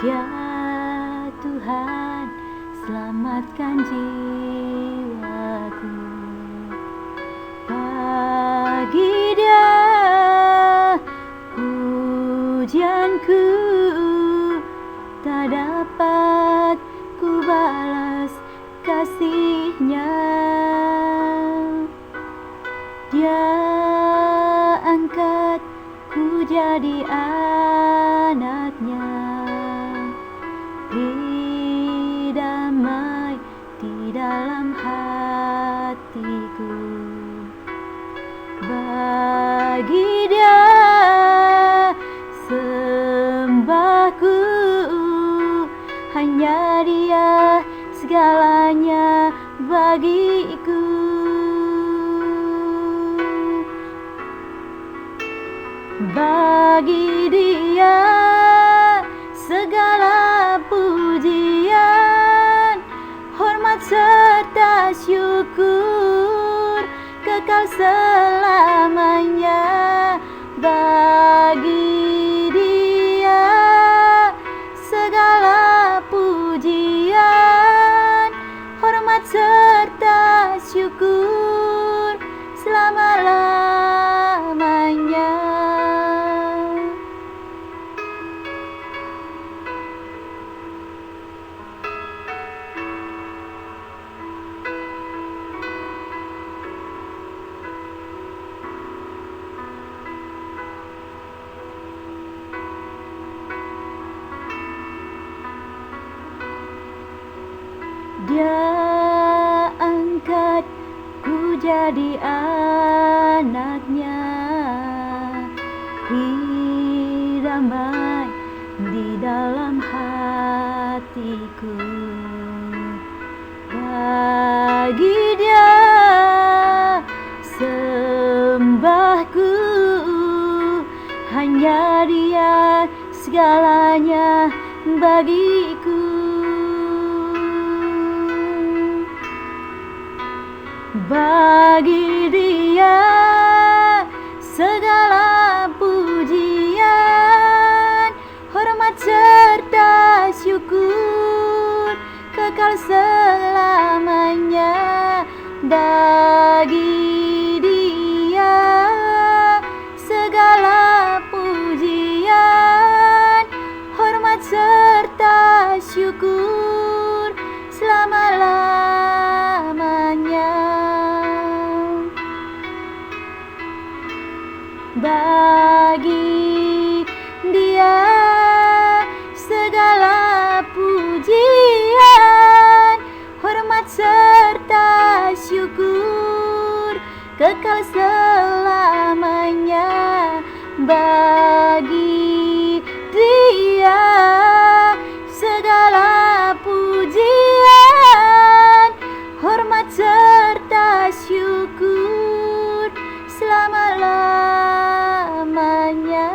Ya Tuhan, selamatkan jiwaku. Bagi Dia pujianku tak dapat ku balas kasih-Nya. Dia angkat ku jadi anak-Nya. Beri damai di dalam hatiku. Bagi Dia sembahku, hanya Dia segalanya bagiku. Bagi Dia segala pujian, hormat serta syukur kekal selamanya. Bagi Dia segala pujian, hormat serta syukur selama-lamanya. Dia angkat ku jadi anak-Nya. Beri damai di dalam hatiku. Bagi Dia sembahku, hanya Dia segalanya bagiku. Bagi Dia segala pujian, hormat serta syukur kekal selamanya. Bagi Dia segala pujian, hormat serta syukur selama-lamanya. Bagi Dia segala pujian, hormat serta syukur kekal selamanya. Bagi Dia segala pujian, hormat serta syukur selama-lamanya.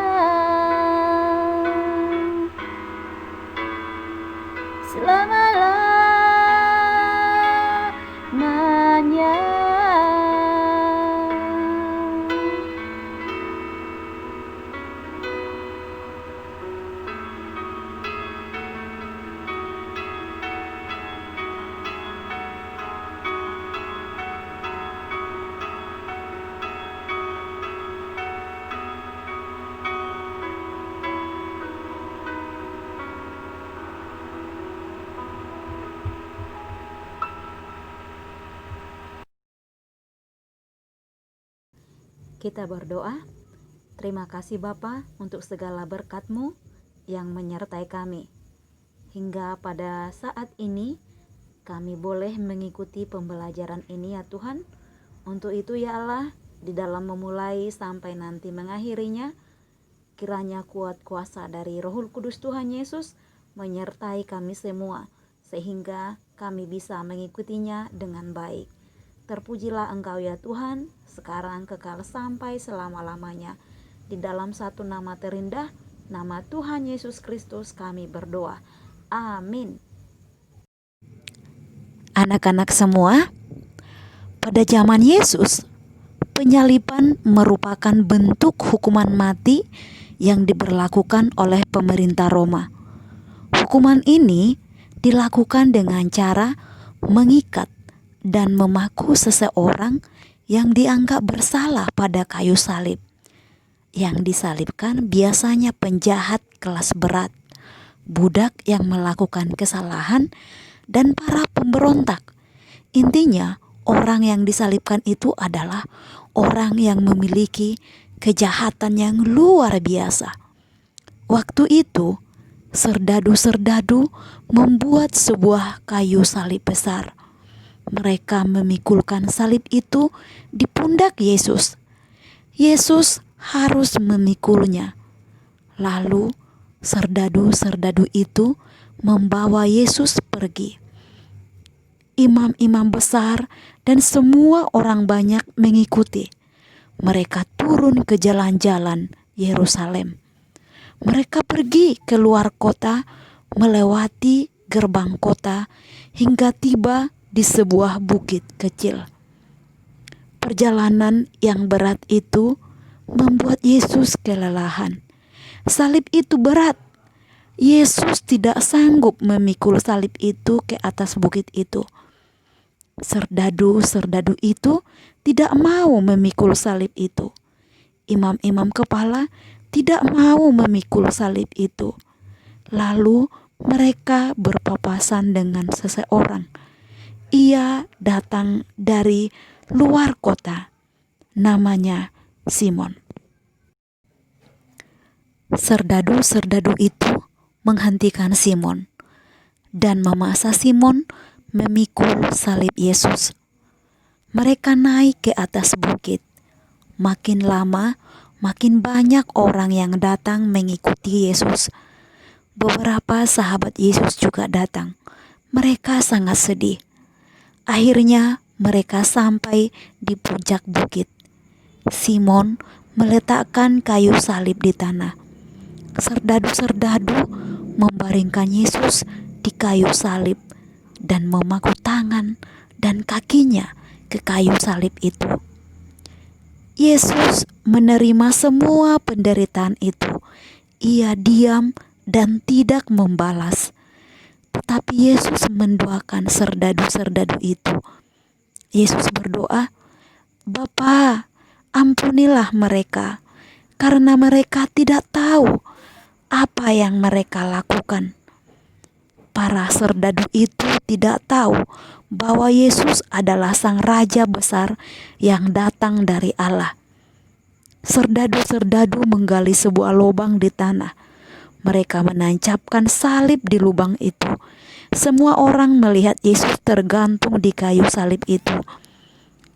Selama-lamanya. Kita berdoa. Terima kasih Bapa untuk segala berkat-Mu yang menyertai kami. Hingga pada saat ini kami boleh mengikuti pembelajaran ini ya Tuhan. Untuk itu ya Allah, di dalam memulai sampai nanti mengakhirinya, kiranya kuat kuasa dari Roh Kudus Tuhan Yesus menyertai kami semua, sehingga kami bisa mengikutinya dengan baik. Terpujilah Engkau ya Tuhan, sekarang kekal sampai selama-lamanya. Di dalam satu nama terindah, nama Tuhan Yesus Kristus kami berdoa. Amin. Anak-anak semua, pada zaman Yesus, penyaliban merupakan bentuk hukuman mati yang diberlakukan oleh pemerintah Roma. Hukuman ini dilakukan dengan cara mengikat dan memaku seseorang yang dianggap bersalah pada kayu salib. Yang disalibkan biasanya penjahat kelas berat, budak yang melakukan kesalahan, dan para pemberontak. Intinya, orang yang disalibkan itu adalah orang yang memiliki kejahatan yang luar biasa. Waktu itu, serdadu-serdadu membuat sebuah kayu salib besar. Mereka memikulkan salib itu di pundak Yesus. Yesus harus memikulnya. Lalu serdadu-serdadu itu membawa Yesus pergi. Imam-imam besar dan semua orang banyak mengikuti. Mereka turun ke jalan-jalan Yerusalem. Mereka pergi keluar kota, melewati gerbang kota, hingga tiba di sebuah bukit kecil. Perjalanan yang berat itu membuat Yesus kelelahan. Salib itu berat. Yesus tidak sanggup memikul salib itu ke atas bukit itu. Serdadu-serdadu itu tidak mau memikul salib itu. Imam-imam kepala tidak mau memikul salib itu. Lalu mereka berpapasan dengan seseorang. Ia datang dari luar kota. Namanya Simon. Serdadu-serdadu itu menghentikan Simon dan memaksa Simon memikul salib Yesus. Mereka naik ke atas bukit. Makin lama, makin banyak orang yang datang mengikuti Yesus. Beberapa sahabat Yesus juga datang. Mereka sangat sedih. Akhirnya mereka sampai di puncak bukit. Simon meletakkan kayu salib di tanah. Serdadu-serdadu membaringkan Yesus di kayu salib dan memaku tangan dan kakinya ke kayu salib itu. Yesus menerima semua penderitaan itu. Ia diam dan tidak membalas. Tetapi Yesus mendoakan serdadu-serdadu itu. Yesus berdoa, "Bapa, ampunilah mereka, karena mereka tidak tahu apa yang mereka lakukan." Para serdadu itu tidak tahu bahwa Yesus adalah Sang Raja besar yang datang dari Allah. Serdadu-serdadu menggali sebuah lubang di tanah. Mereka menancapkan salib di lubang itu. Semua orang melihat Yesus tergantung di kayu salib itu.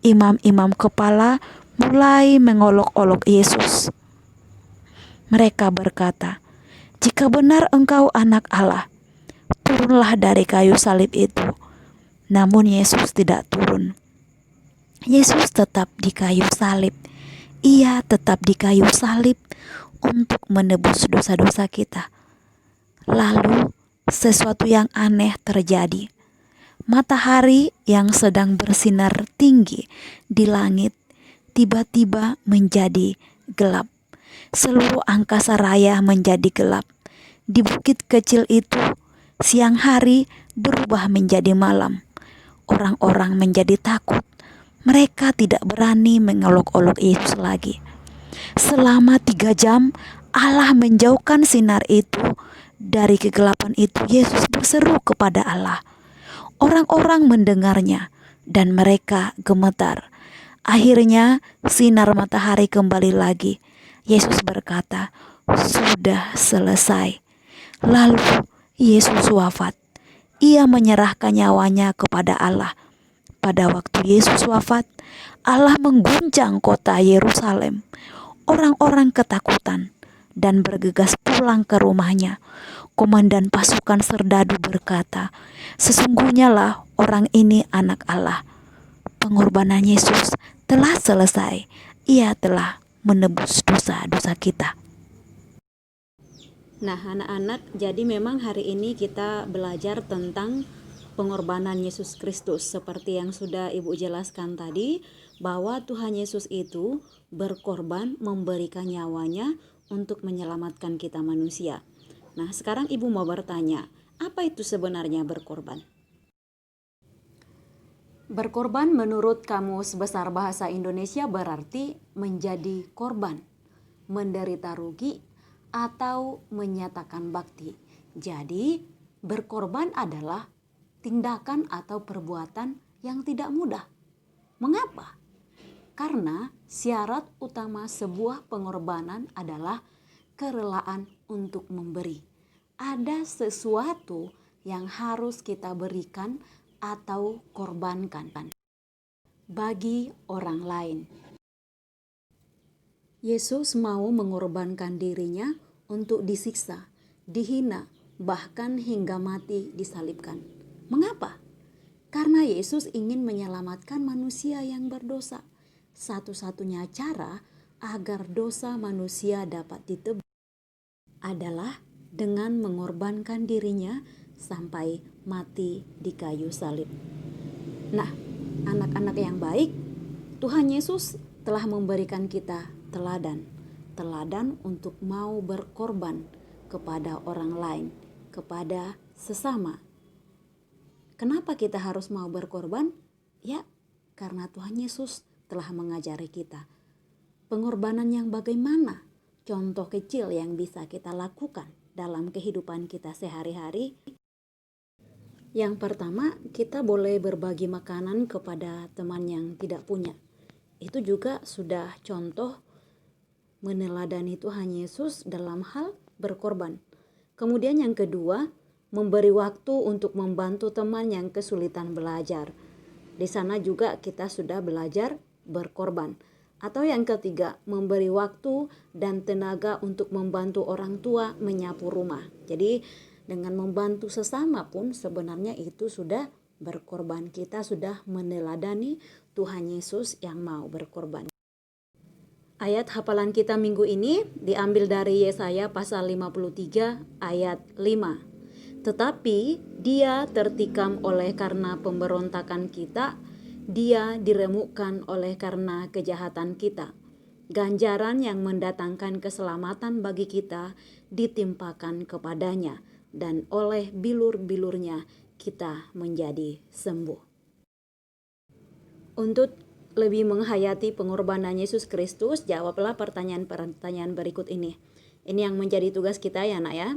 Imam-imam kepala mulai mengolok-olok Yesus. Mereka berkata, "Jika benar Engkau anak Allah, turunlah dari kayu salib itu." Namun Yesus tidak turun. Yesus tetap di kayu salib. Ia tetap di kayu salib untuk menebus dosa-dosa kita. Lalu sesuatu yang aneh terjadi. Matahari yang sedang bersinar tinggi di langit tiba-tiba menjadi gelap. Seluruh angkasa raya menjadi gelap. Di bukit kecil itu, siang hari berubah menjadi malam. Orang-orang menjadi takut. Mereka tidak berani mengolok-olok Yesus lagi. Selama 3 jam, Allah menjauhkan sinar itu. Dari kegelapan itu, Yesus berseru kepada Allah. Orang-orang mendengarnya dan mereka gemetar. Akhirnya sinar matahari kembali lagi. Yesus berkata, "Sudah selesai." Lalu Yesus wafat. Ia menyerahkan nyawanya kepada Allah. Pada waktu Yesus wafat, Allah mengguncang kota Yerusalem. Orang-orang ketakutan dan bergegas pulang ke rumahnya. Komandan pasukan serdadu berkata, "Sesungguhnya lah orang ini anak Allah." Pengorbanan Yesus telah selesai. Ia telah menebus dosa-dosa kita. Nah, anak-anak, jadi memang hari ini kita belajar tentang pengorbanan Yesus Kristus. Seperti yang sudah Ibu jelaskan tadi, bahwa Tuhan Yesus itu berkorban, memberikan nyawanya untuk menyelamatkan kita manusia. Nah, sekarang Ibu mau bertanya, Apa itu sebenarnya berkorban? Berkorban menurut Kamus Besar Bahasa Indonesia berarti menjadi korban, menderita rugi, atau menyatakan bakti. Jadi, berkorban adalah tindakan atau perbuatan yang tidak mudah. Mengapa? Karena syarat utama sebuah pengorbanan adalah kerelaan untuk memberi. Ada sesuatu yang harus kita berikan atau korbankan bagi orang lain. Yesus mau mengorbankan dirinya untuk disiksa, dihina, bahkan hingga mati disalibkan. Mengapa? Karena Yesus ingin menyelamatkan manusia yang berdosa. Satu-satunya cara agar dosa manusia dapat ditebus adalah dengan mengorbankan dirinya sampai mati di kayu salib. Nah, anak-anak yang baik, Tuhan Yesus telah memberikan kita teladan untuk mau berkorban kepada orang lain, kepada sesama. Kenapa kita harus mau berkorban? Ya, karena Tuhan Yesus telah mengajari kita pengorbanan yang bagaimana, contoh kecil yang bisa kita lakukan dalam kehidupan kita sehari-hari. Yang pertama, kita boleh berbagi makanan kepada teman yang tidak punya. Itu juga sudah contoh meneladani Tuhan Yesus dalam hal berkorban. Kemudian yang kedua, memberi waktu untuk membantu teman yang kesulitan belajar. Di sana juga kita sudah belajar berkorban. Atau yang ketiga, memberi waktu dan tenaga untuk membantu orang tua menyapu rumah. Jadi dengan membantu sesama pun sebenarnya itu sudah berkorban. Kita sudah meneladani Tuhan Yesus yang mau berkorban. Ayat hafalan kita minggu ini diambil dari Yesaya pasal 53 ayat 5. Tetapi dia tertikam oleh karena pemberontakan kita, dia diremukkan oleh karena kejahatan kita. Ganjaran yang mendatangkan keselamatan bagi kita ditimpakan kepadanya, dan oleh bilur-bilurnya kita menjadi sembuh. Untuk lebih menghayati pengorbanan Yesus Kristus, jawablah pertanyaan-pertanyaan berikut ini. Ini yang menjadi tugas kita ya nak ya.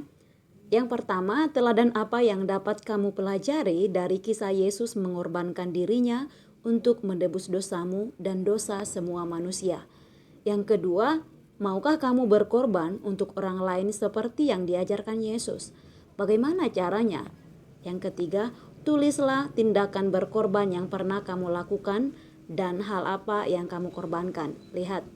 Yang pertama, teladan apa yang dapat kamu pelajari dari kisah Yesus mengorbankan dirinya untuk menebus dosamu dan dosa semua manusia? Yang kedua, maukah kamu berkorban untuk orang lain seperti yang diajarkan Yesus? Bagaimana caranya? Yang ketiga, tulislah tindakan berkorban yang pernah kamu lakukan dan hal apa yang kamu korbankan. Lihat,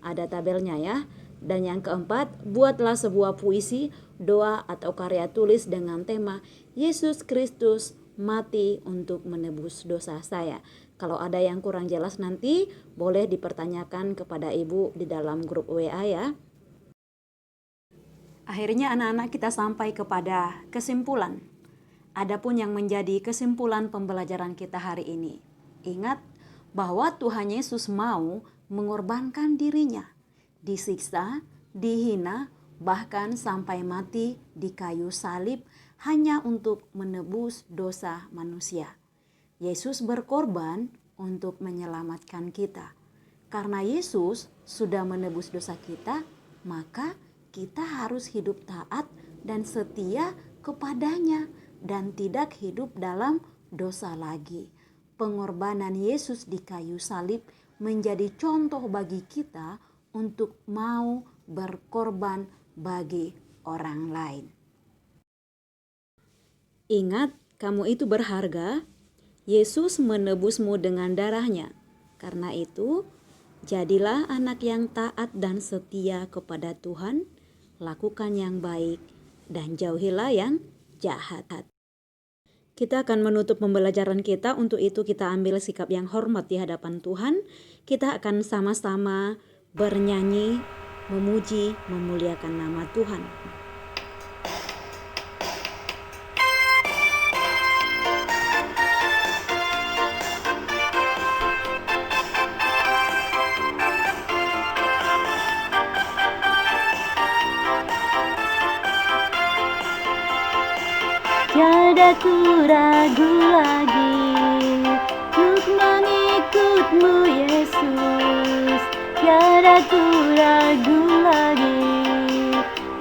ada tabelnya ya. Dan yang keempat, buatlah sebuah puisi, doa atau karya tulis dengan tema Yesus Kristus mati untuk menebus dosa saya. Kalau ada yang kurang jelas nanti boleh dipertanyakan kepada ibu di dalam grup WA ya. Akhirnya anak-anak kita sampai kepada kesimpulan. Adapun yang menjadi kesimpulan pembelajaran kita hari ini. Ingat bahwa Tuhan Yesus mau mengorbankan dirinya, disiksa, dihina, bahkan sampai mati di kayu salib hanya untuk menebus dosa manusia. Yesus berkorban untuk menyelamatkan kita. Karena Yesus sudah menebus dosa kita, maka kita harus hidup taat dan setia kepadanya dan tidak hidup dalam dosa lagi. Pengorbanan Yesus di kayu salib menjadi contoh bagi kita untuk mau berkorban bagi orang lain. Ingat, kamu itu berharga. Yesus menebusmu dengan darahnya. Karena itu, jadilah anak yang taat dan setia kepada Tuhan, lakukan yang baik, dan jauhilah yang jahat. Kita akan menutup pembelajaran kita. Untuk itu kita ambil sikap yang hormat di hadapan Tuhan. Kita akan sama-sama bernyanyi, memuji, memuliakan nama Tuhan. tiada ku ragu lagi untuk mengikutmu Yesus. Tiada ku ragu lagi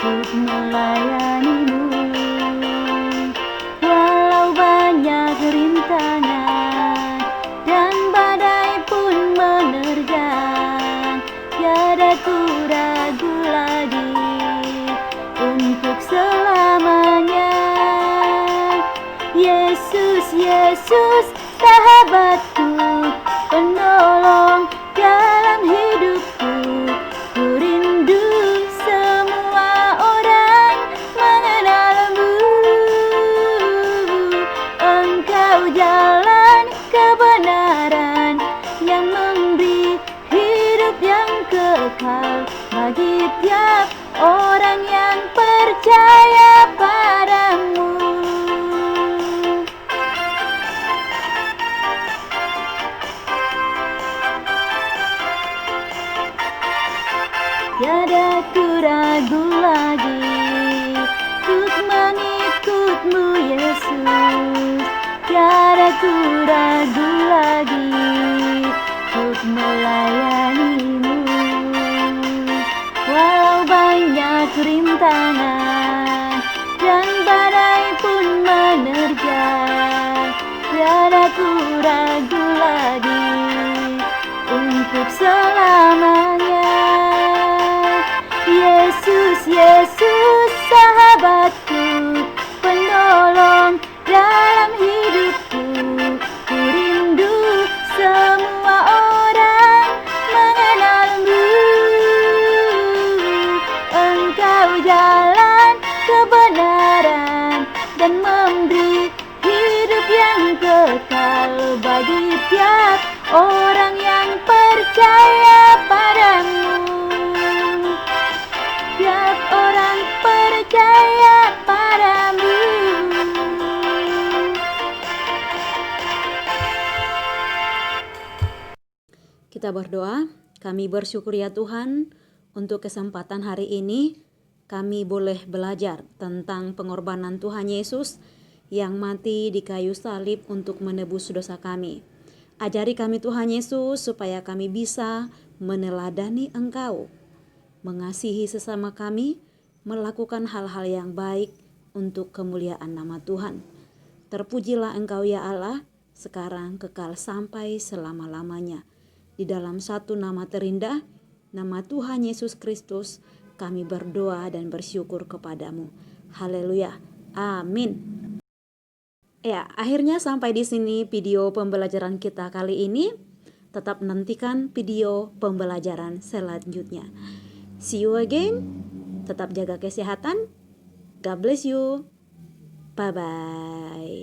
untuk melayanimu. Walau banyak rintangan dan badai pun menerjang, tiada ku ragu lagi untuk selamanya. Yesus, Yesus, sahabatku, penolong dalam hidupku. Ku rindu semua orang mengenalmu. Engkau jalan kebenaran yang memberi hidup yang kekal bagi tiap orang yang percaya padamu. Tiada ku ragu lagi untuk mengikutmu Yesus. Tiada ku ragu lagi untuk melayanimu. Walau banyak rintangan dan badai pun menerjang, tiada ku ragu lagi untuk selamanya. Yesus, Yesus, sahabatku, penolong dalam hidupku. Ku rindu semua orang mengenalmu. Engkau jalan kebenaran dan memberi hidup yang kekal bagi tiap orang yang percaya padamu. Tiap orang percaya padamu. Kita berdoa. Kami bersyukur ya Tuhan untuk kesempatan hari ini kami boleh belajar tentang pengorbanan Tuhan Yesus yang mati di kayu salib untuk menebus dosa kami. Ajari kami Tuhan Yesus supaya kami bisa meneladani Engkau, mengasihi sesama kami, melakukan hal-hal yang baik untuk kemuliaan nama Tuhan. Terpujilah Engkau ya Allah, sekarang kekal sampai selama-lamanya. Di dalam satu nama terindah, nama Tuhan Yesus Kristus, kami berdoa dan bersyukur kepadamu. Haleluya. Amin. Ya, akhirnya sampai di sini video pembelajaran kita kali ini. Tetap nantikan video pembelajaran selanjutnya. See you again. Tetap jaga kesehatan. God bless you. Bye-bye.